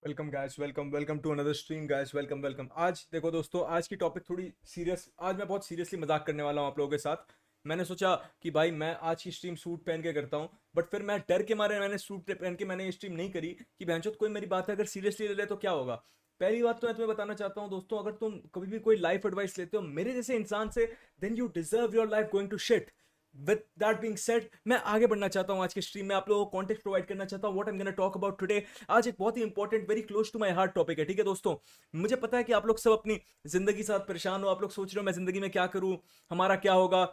Welcome guys, welcome to another stream guys. Welcome. आज देखो दोस्तों, आज की टॉपिक थोड़ी सीरियस। आज मैं बहुत सीरियसली मजाक करने वाला हूँ आप लोगों के साथ। मैंने सोचा कि भाई मैं आज की स्ट्रीम सूट पहन के करता हूँ, बट फिर मैं डर के मारे मैंने सूट पहन के मैंने ये स्ट्रीम नहीं करी कि बहनचोद कोई मेरी बात अगर सीरियसली ले ले तो क्या होगा। पहली बात तो मैं तुम्हें बताना चाहता हूँ दोस्तों, अगर तुम कभी भी कोई लाइफ एडवाइस लेते हो मेरे जैसे इंसान से, then you deserve your life going to shit. With that being said, मैं आगे बढ़ना चाहता हूं। आज के स्ट्रीम में आप लोगों को कॉन्टेक्स्ट प्रोवाइड करना चाहता हूं what I am gonna talk about today. आज एक बहुत ही important, very close to my heart topic है। ठीक है दोस्तों, मुझे पता है कि आप लोग सब अपनी जिंदगी के साथ परेशान हो। आप लोग सोच रहे हो मैं जिंदगी में क्या करूं, हमारा क्या होगा,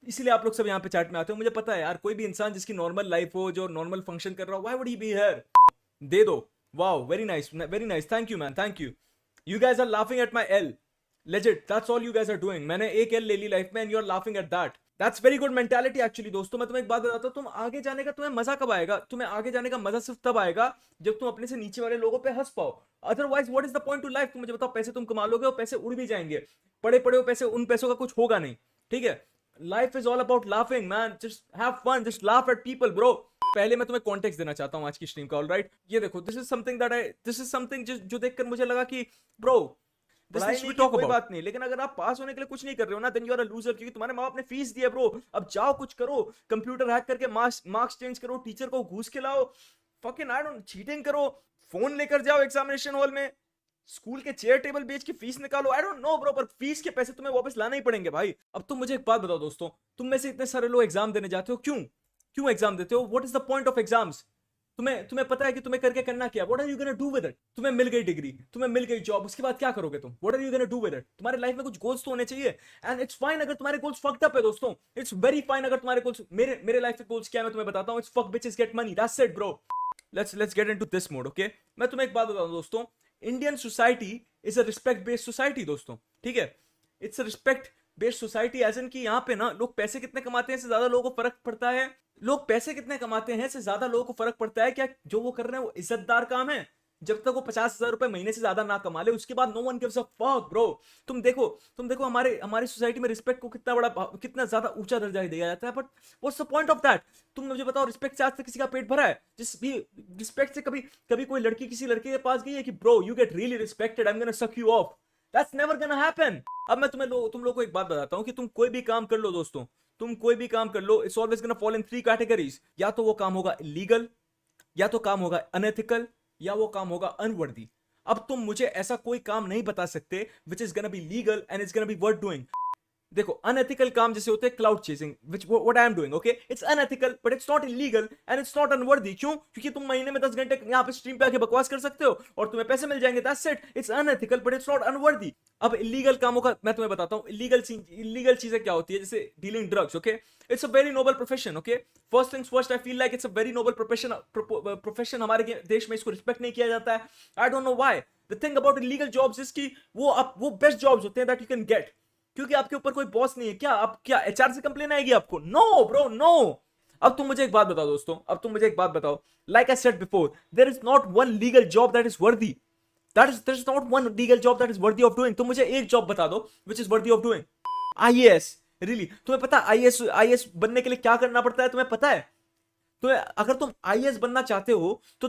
इसीलिए आप लोग सब यहाँ पे चैट में आते हो। मुझे पता है यार, कोई भी इंसान जिसकी नॉर्मल लाइफ हो, जो नॉर्मल फंक्शन कर रहा हो, why would he be here. दे दो। Wow, very nice, very nice, thank you man, thank you. You guys are laughing at my L. Legit, that's all you guys are doing. मैंने एक L ले ली life में and you are laughing at that. That's very good mentality actually. दोस्तों मैं तुम्हें एक बात बताता हूँ, तुम आगे जाने का तुम्हें मजा कब आएगा? तुम्हें आगे जाने का मजा सिर्फ तब आएगा जब तुम अपने से नीचे वाले लोगों पे हंस पाओ। Otherwise what is the point two life? तुम मुझे बताओ, पैसे तुम कमा लोगे और पैसे उड़ भी जाएंगे, पड़े पड़े हो पैसे, उन पैसों का कुछ होगा नहीं। ठीक है, life is all about laughing man, just have fun, just laugh at people bro. पहले मैं तुम्हें कॉन्टेक्स्ट देना चाहता हूँ आज की स्ट्रीम का। ऑलराइट, ये देखो, दिस इज समथिंग जो देखकर मुझे लगा कि ब्रो, पढ़ाई नहीं की कोई बात नहीं, लेकिन अगर आप पास होने के लिए कुछ नहीं कर रहे हो ना, then you are a loser. क्योंकि तुम्हारे माँ बाप ने फीस दी है ब्रो। अब जाओ कुछ करो, कंप्यूटर हैक करके मार्क्स चेंज करो, टीचर को घूस के लाओ, फकिंग आई डोंट, चीटिंग करो, फोन लेकर जाओ एग्जामिनेशन हॉल में, स्कूल के चेयर टेबल बेच के फीस निकालो। आई डोंट नो ब्रो, पर फीस के पैसे तुम्हें वापस लाना ही पड़ेंगे भाई। अब तुम मुझे एक बात बताओ दोस्तों, तुम में से इतने सारे लोग एग्जाम देने जाते हो, क्यों क्यों एग्जाम देते हो? What is the point of exams? तुम्हें तुम्हें पता है कि तुम्हें करके करना क्या? What are you gonna do with it? तुम्हें मिल गई डिग्री, तुम्हें मिल गई जॉब, उसके बाद क्या करोगे तुम? What are you gonna do with it? तुम्हारे लाइफ में कुछ गोल्स तो होने चाहिए। एंड इट्स फाइन अगर तुम्हारे गोल्स फक्ड अप है दोस्तों, इट्स वेरी फाइन अगर तुम्हारे गोल्स, मेरे लाइफ के गोल्स क्या है मैं तुम्हें बताता हूं। It's fuck bitches get money, that's it bro. Let's get into this mode, okay? मैं तुम्हें एक बात बताऊं दोस्तों, Indian society is a respect based society दोस्तों। ठीक है, it's a respect based society, as in कि यहाँ पे ना लोग पैसे कितने कमाते हैं से ज्यादा लोगों को फर्क पड़ता है। लोग पैसे कितने कमाते हैं से ज्यादा लोगों को फर्क पड़ता है क्या जो वो कर रहे हैं वो इज्जतदार काम है। जब तक वो 50,000 रुपए महीने से ज्यादा ना कमा ले, उसके बाद no one gives a fuck bro. तुम देखो हमारे हमारी सोसाइटी में रिस्पेक्ट को कितना ज्यादा ऊंचा दर्जा दिया जाता है, but what's the point of that? तुम मुझे बताओ, रिस्पेक्ट से आज तक किसी का पेट भरा है? जिस भी रिस्पेक्ट से कभी कभी कोई लड़की किसी लड़के के पास गई है कि bro you get really respected, I am gonna suck you off? That's never gonna happen. अब मैं तुम लोग को एक बात बताता हूं कि तुम कोई भी काम कर लो दोस्तों, तुम कोई भी काम कर लो, it's always gonna fall in three categories. या तो वो काम होगा इलीगल, या तो काम होगा अनएथिकल, या वो काम होगा अनवर्दी। अब तुम मुझे ऐसा कोई काम नहीं बता सकते which is gonna be legal and it's gonna be worth doing. देखो, अनएथिकल काम जैसे होते हैं cloud chasing, which what I am doing, okay? It's unethical but it's not illegal and it's not unworthy. क्यों? क्योंकि तुम महीने में 10 घंटे यहाँ पे स्ट्रीम पे आके बकवास कर सकते हो और तुम्हें पैसे मिल जाएंगे, that's it. It's unethical but it's not unworthy. अब इलीगल कामों का मैं तुम्हें बताता हूँ, इलीगल चीजें क्या होती है, जैसे dealing drugs, okay? It's a very noble profession, okay? First things first, I feel like it's a very noble profession. हमारे देश में इसको रिस्पेक्ट नहीं किया जाता है। I don't know why. The thing about illegal jobs is कि वो बेस्ट जॉब्स होते हैं दैट यू कैन गेट, क्योंकि आपके ऊपर कोई बॉस नहीं है। क्या आप क्या एचआर से कंप्लेन आएगी आपको? No bro, no. अब तुम मुझे एक बात बताओ दोस्तों, अब तुम मुझे एक बात बताओ, like I said before, there is not one legal job that is worthy, there is not one legal job that is worthy of doing. तुम मुझे एक जॉब बता दो which is worthy of doing. IAS, really? तुम्हें पता है IAS बनने के लिए क्या करना पड़ता है? तुम्हें पता है? अगर तुम आईएएस बनना चाहते हो तो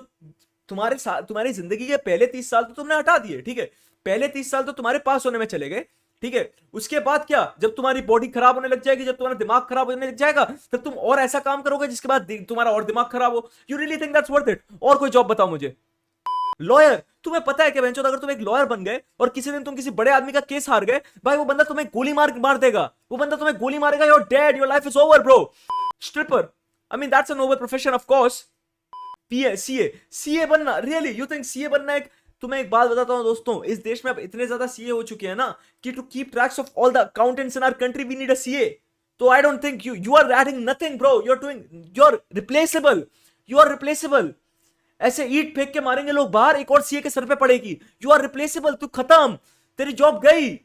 तुम्हारी जिंदगी के पहले 30 साल तो तुमने हटा दिए, ठीक है? पहले 30 साल तो तुम्हारे पास होने में चले गए, ठीक है? उसके बाद क्या, जब तुम्हारी बॉडी खराब होने लग जाएगी, जब तुम्हारा दिमाग खराब होने लग जाएगा, तब तुम और ऐसा काम करोगे जिसके बाद तुम्हारा और दिमाग खराब हो। You really think that's worth it? और कोई जॉब बताओ मुझे। लॉयर, तुम्हें पता है क्या बेंचो, अगर तुम एक लॉयर बन गए और किसी दिन तुम किसी बड़े आदमी का केस हार गए, भाई वो बंदा तुम्हें गोली मार देगा, वो बंदा तुम्हें गोली मारेगा, your dead, your life is over bro. Stripper, I mean that's a noble profession of course. PA, CA बनना, रियली यू थिंक सीए बनना एक? तुम्हें एक बात बताता हूं दोस्तों, इस देश में अब इतने ज्यादा सीए हो चुके हैं ना कि to keep tracks of all the accountants in our country we need a CA. तो I don't think you are adding nothing bro, you are replaceable, you are replaceable. ऐसे ईट फेंक के मारेंगे लोग बाहर, एक और सीए के सर पे पड़ेगी, यू आर रिप्लेसेबल, तू खत्म, तेरी जॉब गई।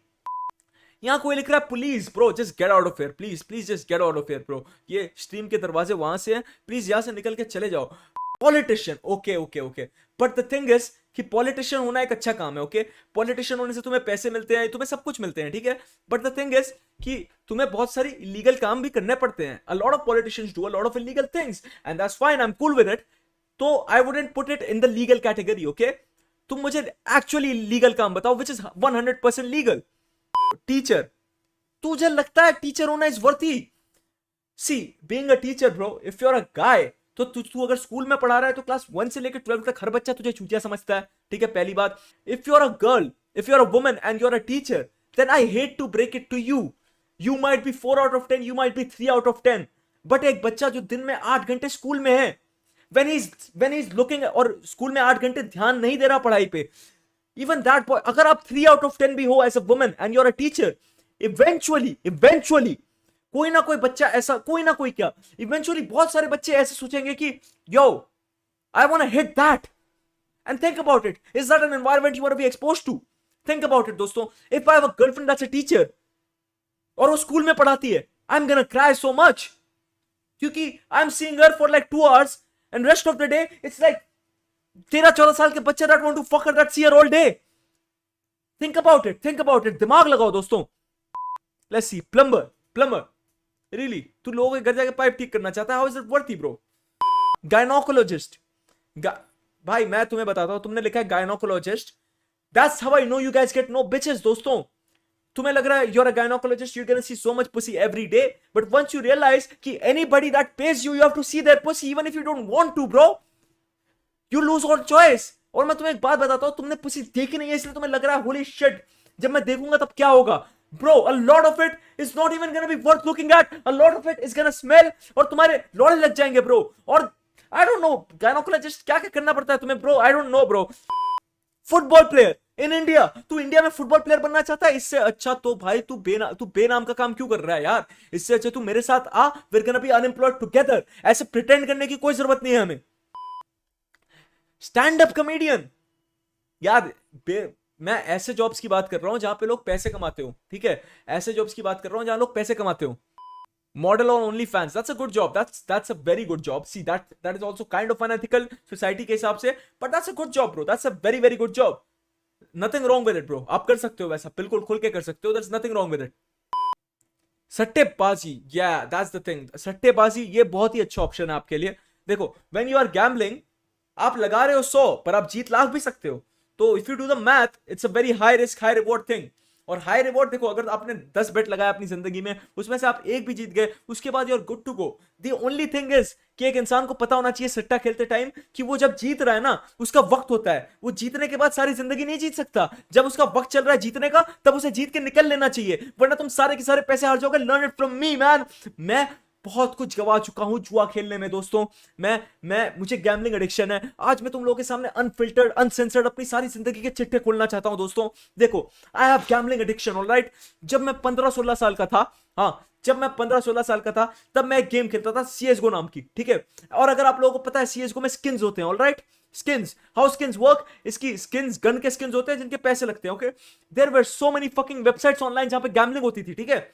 यहाँ कोई लिख रहा है police, bro just get out of here, please please just get out of here bro. ये स्ट्रीम के दरवाजे वहां से हैं, प्लीज यहां से निकल के चले जाओ। Politician, okay okay okay, but the thing is कि पॉलिटिशियन होना एक अच्छा काम है, ओके? पॉलिटिशियन होने से तुम्हें पैसे मिलते हैं, तुम्हें सब कुछ मिलते हैं, ठीक है? बट द थिंग इज कि तुम्हें बहुत सारी इलीगल काम भी करने पड़ते हैं। A lot of politicians do a lot of illegal things and that's fine, I am cool with it. तो I wouldn't put it in the legal category, okay? तुम मुझे एक्चुअली लीगल काम बताओ विच इज 100% लीगल। टीचर, तुझे लगता है teacher होना is worthy? See being a teacher bro, if you are a guy, तो तू अगर स्कूल में पढ़ा रहा है तो क्लास 1 से लेकर 12 तक हर बच्चा तुझे चूतिया समझता है, ठीक है, पहली बात। If you are a girl, if you are a woman and you are a teacher, then I hate to break it to you, you might be 4 out of 10, you might be 3 out of 10, but एक बच्चा जो दिन में 8 घंटे school में है, when he's looking, और school में 8 घंटे ध्यान नहीं दे रहा पढ़ाई पे, even that boy, अगर आप 3 आउट ऑफ 10 भी हो as a woman and you are a teacher, eventually कोई ना कोई बच्चा ऐसा, कोई ना कोई क्या, इवेंचुअली बहुत सारे बच्चे ऐसे सोचेंगे कि yo, I want to hit that. And think about it, is that an environment you want to be exposed to? Think about it दोस्तों, if I have a girlfriend that's a teacher और वो school में पढ़ाती है, I am gonna cry so much, क्योंकि I am seeing her for like 2 hours and rest of the day it's like 13-14 साल के बच्चे that want to fuck her that see her all day. Think about it, दिमाग लगाओ दोस्तों। Let's see, plumber really, तू लोगों के घर जाके पाइप ठीक करना चाहता है? How is it worthy bro? Gynaecologist, भाई मैं तुम्हें बताता हूं, तुमने लिखा है gynaecologist, that's how I know you guys get no bitches दोस्तों। तुम्हें लग रहा है you are a gynaecologist, you can see so much pussy every day, but once you realise कि anybody that pays you have to see their pussy even if you don't want to bro, you lose all choice. और मैं तुम्हें एक बात बताता हूं, तुमने pussy देखी नहीं है इसलिए तुम्हें लग रहा है होली शिट, जब मैं देखूंगा तब क्या होगा। Bro, a lot of it is not even gonna be worth looking at. A lot of it is gonna smell और तुम्हारे लोड़े लग जाएंगे bro। और I don't know, gynecologist क्या क्या करना पड़ता है तुम्हें bro, I don't know bro। Football player in India, तू इंडिया में फुटबॉल प्लेयर बनना चाहता है? इससे अच्छा तो भाई तू बेनाम का काम क्यों कर रहा है यार? इससे अच्छा तू मेरे साथ आ, we're gonna be unemployed together। ऐसे प्रिटेंड करने की कोई जरूरत नहीं है हमें। स्टैंड अप कॉमेडियन, यार मैं ऐसे जॉब्स की बात कर रहा हूं जहां पे लोग पैसे कमाते हो, ठीक है, ऐसे जॉब्स की बात कर रहा हूं जहां लोग पैसे कमाते हो। Model on only fans, that's a good job, that's a very good job. See that is also kind of unethical society के हिसाब से, but that's a good job bro, that's a very very good job. Nothing wrong with it bro, आप कर सकते हो वैसा, बिल्कुल खुल के कर सकते हो, that's nothing wrong with it. सट्टेबाजी, या दैट्स द थिंग, सट्टेबाजी ये बहुत ही अच्छा ऑप्शन है आपके लिए। देखो व्हेन यू आर गैम्बलिंग, आप लगा रहे हो 100 पर आप जीत लाख भी सकते हो, तो if you do the math it's a very high risk high reward thing. और हाई रिवॉर्ड देखो, अगर आपने 10 बेट लगाया अपनी जिंदगी में, उसमें से आप एक भी जीत गए, उसके बाद you are good to go. The only thing is कि एक इंसान को पता होना चाहिए सट्टा खेलते टाइम कि वो जब जीत रहा है ना, उसका वक्त होता है, वो जीतने के बाद सारी जिंदगी नहीं जीत सकता। जब उसका वक्त चल रहा है जीतने का, तब उसे जीत के निकल लेना चाहिए, वरना तुम सारे के सारे पैसे हार जाओगे। Learn it from me man, मैं बहुत कुछ गवा चुका हूं जुआ खेलने में दोस्तों। मुझे गैम्बलिंग एडिक्शन है। आज मैं तुम लोगों के सामने अनफिल्टर्ड अनसेंसर्ड अपनी सारी जिंदगी के चिट्ठे खोलना चाहता हूं दोस्तों। देखो, I have gambling addiction alright. जब मैं 15-16 साल का था, हाँ जब मैं 15-16 साल का था, तब मैं एक गेम खेलता था CSGO नाम की, ठीक है। और अगर आप लोगों को पता है CSGO में स्किन्स होते हैं, alright, skins, how skins work, इसकी स्किन्स गन के स्किन्स होते हैं जिनके पैसे लगते हैं, okay. There were so many fucking websites online जहां पे गैम्बलिंग होती थी, ठीक है।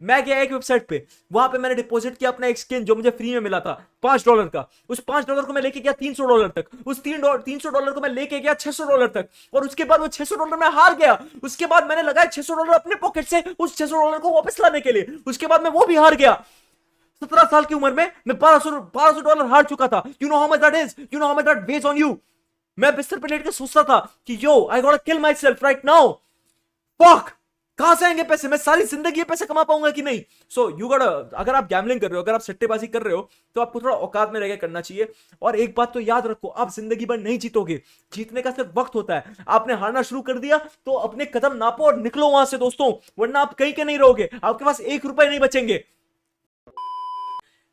मैं गया एक वेबसाइट पे, वहां पे मैंने डिपॉजिट किया अपना एक स्किन जो मुझे फ्री में मिला था $5 का। उस $5 को मैं लेके गया $300 तक, उस $300 को मैं लेके गया $600 तक, और उसके बाद वो $600 में हार गया। उसके बाद मैंने लगाया $600 अपने पॉकेट से उस $600 को वापस लाने के लिए, उसके बाद मैं वो भी हार गया। 17 साल की उम्र में मैं $1200 हार चुका था। You know how much that is, you know how much that weighs on you. मैं बिस्तर पे लेट के सोचता था कि yo I got kill myself right now, fuck, कहां से आएंगे पैसे, मैं सारी जिंदगी ये पैसे कमा पाऊंगा कि नहीं। सो यू गॉट, अगर आप गैम्बलिंग कर रहे हो, अगर आप सट्टेबाजी कर रहे हो, तो आपको थोड़ा औकात में रहकर करना चाहिए। और एक बात तो याद रखो, आप जिंदगी भर नहीं जीतोगे, जीतने का सिर्फ वक्त होता है। आपने हारना शुरू कर दिया तो अपने कदम नापो और निकलो वहां से दोस्तों, वरना आप कहीं के नहीं रहोगे, आपके पास ₹1 नहीं बचेंगे।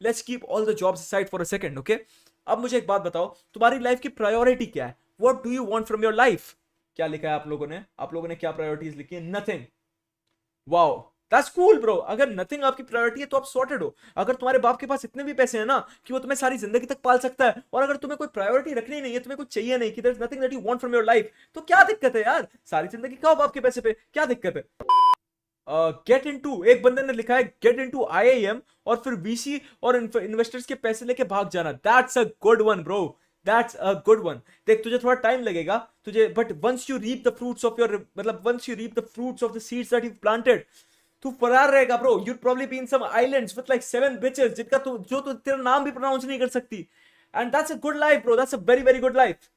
Let's keep all the jobs aside for a second, okay. अब मुझे एक बात बताओ, तुम्हारी लाइफ की प्रायोरिटी क्या है? What do you want from your life? क्या लिखा है आप लोगों ने क्या प्रायोरिटीज लिखी है? Nothing. Wow, that's cool bro. अगर नथिंग आपकी प्रायोरिटी है तो आप सॉर्टेड हो। अगर तुम्हारे बाप के पास इतने भी पैसे हैं ना कि वो तुम्हें सारी जिंदगी तक पाल सकता है, और अगर तुम्हें कोई प्रायोरिटी रखनी नहीं है, तुम्हें कुछ चाहिए नहीं, कि there is nothing that you want from your life, तो क्या दिक्कत है यार? सारी जिंदगी खाओ बाप के पैसे पे, क्या दिक्कत है? गेट इनटू, एक बंदे ने लिखा है गेट इनटू IIM और फिर VC और इन्वेस्टर्स के पैसे लेके भाग जाना। That's a good one bro, that's a good one. देख, तुझे थोड़ा टाइम लगेगा तुझे, but once you reap the fruits of your, मतलब once you reap the fruits of the seeds that you planted, तू फरार रहेगा bro. You'd probably be in some islands with like 7 bitches, जिनका जो तेरा नाम भी प्रोनाउंस नहीं कर सकती। And that's a good life bro, that's a very very good life.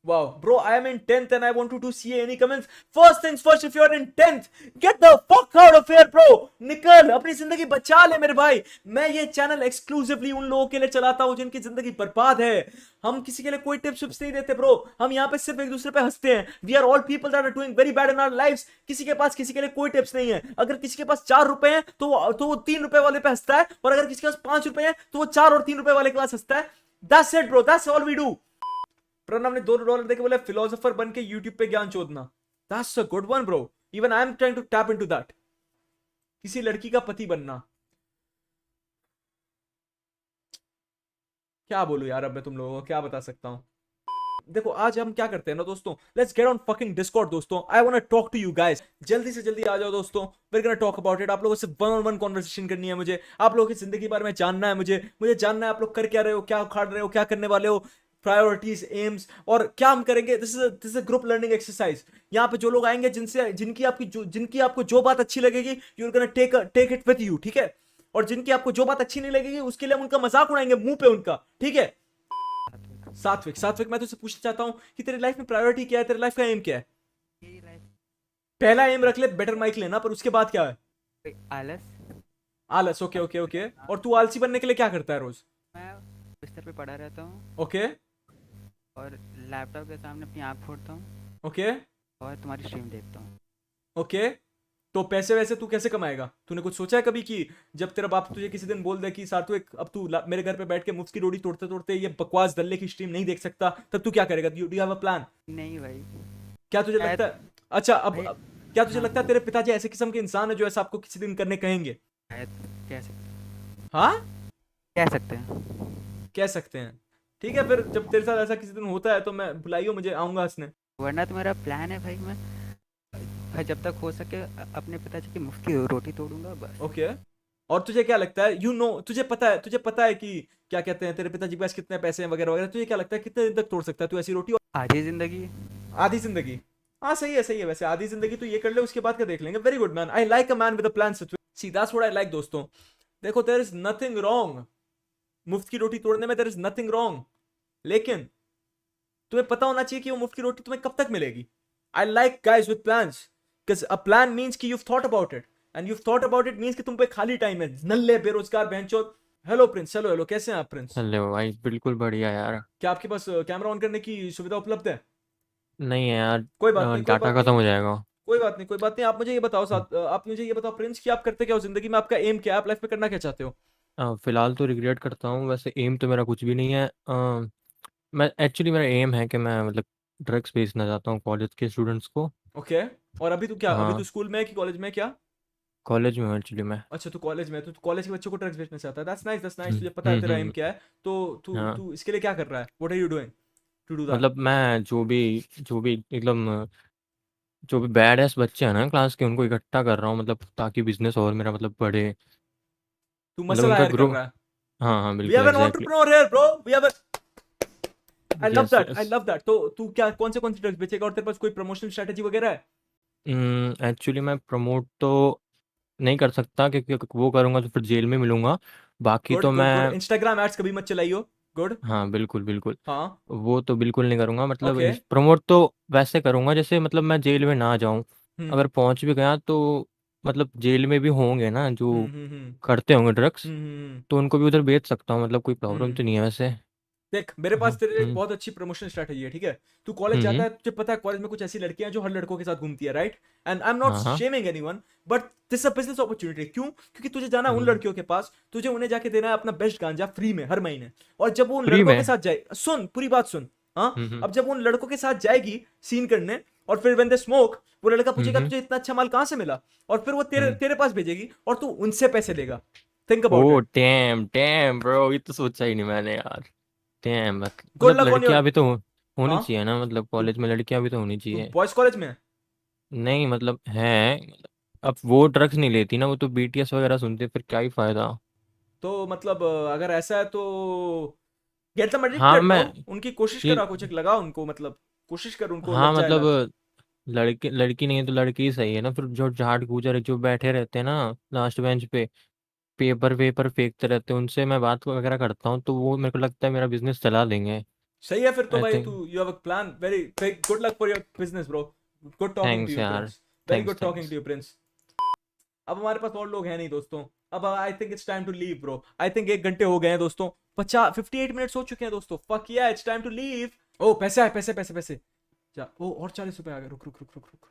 Wow, bro, I am in 10th and I want you to see any comments. First things first, if you are in 10th, get the fuck out of here, bro. निकल, अपनी जिंदगी बचा ले मेरे भाई. मैं ये channel exclusively उन लोगों के लिए चलाता हूं जिनकी जिंदगी बर्बाद है. हम किसी के लिए कोई टिप्स विप्स नहीं देते ब्रो. हम यहाँ पे सिर्फ एक दूसरे पे हंसते हैं. We are all people that are doing very bad in our lives. किसी के पास किसी के लिए कोई टिप्स नहीं है. अगर किसी के पास 4 रुपए हैं तो वो 3 रुपए वाले पे हंसता है, और अगर किसी के पास 5 रुपए हैं तो वो 4 और 3 रुपए वाले के पास हंसता है. That's it bro, that's all we do. Pranav ने $2 देके बोला फिलोसोफर बन के यूट्यूब पे ज्ञान चोदना. That's a good one bro. Even I am trying to tap into that. किसी लड़की का पति बनना. क्या बोलूं यार, अब मैं तुम लोगों को क्या बता सकता हूं. देखो आज हम क्या करते हैं ना दोस्तों, let's get on fucking Discord दोस्तों. I want to talk to you guys. जल्दी से जल्दी आ जाओ दोस्तों. We are gonna talk about it. आप लोगों से वन ऑन वन कॉन्वर्सेशन करनी है मुझे. आप लोगों की जिंदगी के बारे में जानना है मुझे. मुझे जानना है आप लोग कर क्या रहे हो, क्या उखाड़ रहे हो, क्या करने वाले हो, प्रायोरिटीज, एम्स, और क्या हम करेंगे. This is group learning exercise. यहाँ पे जो लोग आएंगे जिनकी आपको जो बात अच्छी लगेगी, you are gonna take it with you, ठीक है. और जिनकी आपको जो बात अच्छी नहीं लगेगी उसके लिए हम उनका मजाक उड़ाएंगे मुंह पे उनका, ठीक है. सात्विक, सात्विक, मैं तुझसे पूछना चाहता हूं कि तेरी लाइफ में प्रायोरिटी क्या है, तेरी लाइफ का एम क्या है. मेरी लाइफ पहला एम रख ले बेटर माइक लेना, पर उसके बाद क्या है. पे आलस। आलस. Okay okay okay. और तू आलसी बनने के लिए क्या करता है रोज. मैं बिस्तर पे पड़ा रहता हूँ ओके और लैपटॉप के सामने अपनी आँख फोड़ता हूँ ओके और तुम्हारी स्ट्रीम देखता हूँ। ओके. तो पैसे वैसे तू कैसे कमाएगा. तूने कुछ सोचा है कभी कि जब तेरा बाप तुझे किसी दिन बोल दे कि सार्थक अब तू मेरे घर पे बैठ के मुफ्त की रोटी तोड़ते तोड़ते ये बकवास दल्ले की स्ट्रीम नहीं देख सकता, तब तू क्या करेगा. Do you have a plan. नहीं भाई, क्या तुझे शायद लगता है. अच्छा भाई, क्या तुझे हाँ, लगता है तेरे पिताजी ऐसे किस्म के इंसान है जो ऐसा आपको किसी दिन करने कहेंगे. शायद कह सकते हाँ कह सकते हैं। कह सकते हैं. ठीक है, फिर जब तेरे साथ ऐसा किसी दिन होता है तो मैं बुलाइयो, मुझे आऊंगा हंसने. वरना तो मेरा प्लान है भाई, मैं जब तक हो सके अपने पिताजी की मुफ्त की रोटी तोड़ूंगा बस। ओके. और तुझे क्या लगता है, तुझे पता है कि क्या कहते हैं तेरे पिताजी के पास कितने पैसे हैं वगैरह वगैरह. तुझे क्या लगता है कितने दिन तक तोड़ सकता है तू ऐसी रोटी. और आधी जिंदगी। आधी जिंदगी. हाँ सही है सही है. वैसे आधी जिंदगी तो ये कर ले, उसके बाद का देख लेंगे. Very good man, I like a man with a plan. See that's what I like दोस्तों. देखो देयर इज नथिंग रॉन्ग मुफ्त की रोटी तोड़ने में. There is nothing wrong. लेकिन तुम्हें पता होना चाहिए कि वो मुफ्त की रोटी तुम्हें कब तक मिलेगी. I like guys with plans, because a plan means कि you've thought about it, and you've thought about it means कि तुम पे खाली टाइम है. नल्ले बेरोजगार बहनचोद. Hello Prince. हेलो हेलो, कैसे हैं आप प्रिंस. हेलो भाई, बिल्कुल बढ़िया यार। क्या आपके पास कैमरा ऑन करने की सुविधा उपलब्ध है. नहीं है यार, कोई बात नहीं कोई डाटा बात नहीं खत्म हो जाएगा। कोई बात नहीं कोई बात नहीं. आप मुझे ये बताओ हम्म, आप मुझे ये बताओ प्रिंस कि आप करते क्या हो जिंदगी में. आपका एम क्या है, आप लाइफ में करना क्या चाहते हो. फिलहाल तो रिग्रेट करता हूँ, वैसे एम तो मेरा कुछ भी नहीं है। मैं एक्चुअली मेरा एम है कि मैं मतलब ड्रग्स बेचना चाहता हूँ कॉलेज के स्टूडेंट्स को। ओके. और अभी तू हाँ, स्कूल में है कि कॉलेज में है क्या. कॉलेज में हूँ एक्चुअली मैं। अच्छा तू कॉलेज में है, तो तू कॉलेज के बच्चों को ड्रग्स बेचना चाहता है. That's nice that's nice. Hmm तुझे पता है तेरा एम हम्म। क्या है. तो तू हाँ, तू इसके लिए क्या कर रहा है. What are you doing to do that. मतलब मैं जो भी एकदम जो भी बैड एस बच्चे हैं ना क्लास के, उनको इकट्ठा कर रहा हूँ, मतलब ताकि बिजनेस और मेरा मतलब बढ़े। तू मतलब मसल उनका हायर कर ग्रो। रहा है. हाँ हाँ, वी बिल्कुल have an exactly. Entrepreneur here bro. We have. I love yes that I yes. Love that. तो तू क्या कौन से ड्रग्स बेचेगा, और तेरे पास कोई प्रमोशनल स्ट्रेटजी वगैरह है. एक्चुअली मैं प्रमोट तो नहीं कर सकता, क्योंकि वो करूँगा तो फिर जेल में मिलूंगा। बाकी गुड तो गुड गुड. मैं। इंस्टाग्राम एड्स कभी मत चलाइयो. गुड. हाँ बिल्कुल बिल्कुल। हाँ. वो तो बिल्कुल नहीं करूँगा, मतलब ओके. प्रमोट तो वैसे करूँगा जैसे मतलब मैं जेल में ना जाऊँ। हम्म अगर पहुँच भी गया तो मतलब जेल में भी होंगे ना हम्म जो हम्म हम्म करते होंगे ड्रग्स, हम्म हम्म तो उनको भी उधर बेच सकता हूँ, मतलब कोई प्रॉब्लम हम्म. तो नहीं है वैसे। देख मेरे पास हाँ। तेरे लिए एक बहुत अच्छी प्रमोशन स्ट्रेटजी है, ठीक है. तू कॉलेज जाता हम्म। है, तुझे पता है कॉलेज में कुछ ऐसी लड़कियां हैं जो हर लड़कों के साथ घूमती है, right. And I am not हाँ हाँ। Shaming anyone, but this a business opportunity. क्यों, क्योंकि तुझे जाना है उन हम्म। लड़कियों के पास, तुझे उन्हें जाके देना है अपना बेस्ट गांजा फ्री में हर महीने. और जब वो उन फ्री लड़कों के में। साथ जाए, सुन पूरी बात सुन. हाँ. हम्म अब जब वो उन लड़कों के साथ जाएगी सीन करने, और फिर व्हेन दे स्मोक, वो लड़का पूछेगा हम्म तुझे इतना अच्छा माल कहाँ से मिला, और फिर वो तेरे हम्म। तेरे पास भेजेगी और तू उनसे पैसे लेगा. Think about oh it. Damn damn bro, ये तो सोचा ही नहीं मैंने यार। डैम, गुड मतलब लक ऑन योर. लड़कियां भी तो होनी हाँ. चाहिए ना, मतलब तू कॉलेज में लड़कियां भी तो होनी तू चाहिए। बॉयज कॉलेज में है. नहीं मतलब है, अब वो ड्रग्स नहीं लेती ना, वो तो बीटीएस वगैरह सुनते, फिर क्या ही फायदा। तो मतलब अगर ऐसा है तो गेट देम हाँ एडिक्टेड ब्रो. मैं उनकी कोशिश ये करा, कुछ एक लगा उनको, मतलब कोशिश कर उनको हाँ लग जाए लत. मतलब लड़की लड़की नहीं है तो लड़की ही सही है ना, फिर जो झाड़ कूचर जो बैठे रहते हैं ना लास्ट बेंच पे, पेपर वेपर फेंकते रहते हैं, उनसे मैं बात वगैरह करता हूँ, तो वो मेरे को लगता है मेरा बिजनेस चला देंगे। सही है फिर तो आई भाई, थिंक। तू you have a plan, very good luck for your business bro, good talking to thanks you यार। Prince, very thanks good talking thanks. To you Prince. अब हमारे पास और लोग हैं नहीं दोस्तों, अब I think it's time to leave bro, I think 1 घंटे हो गए हैं दोस्तों, 58 मिनट्स हो चुके हैं दोस्तों, फक या इट्स टाइम टू लीव। ओ पैसे आए, पैसे पैसे पैसे, जा ओ और 40 रुपए आ गए, रुक रुक रुक रुक रुक,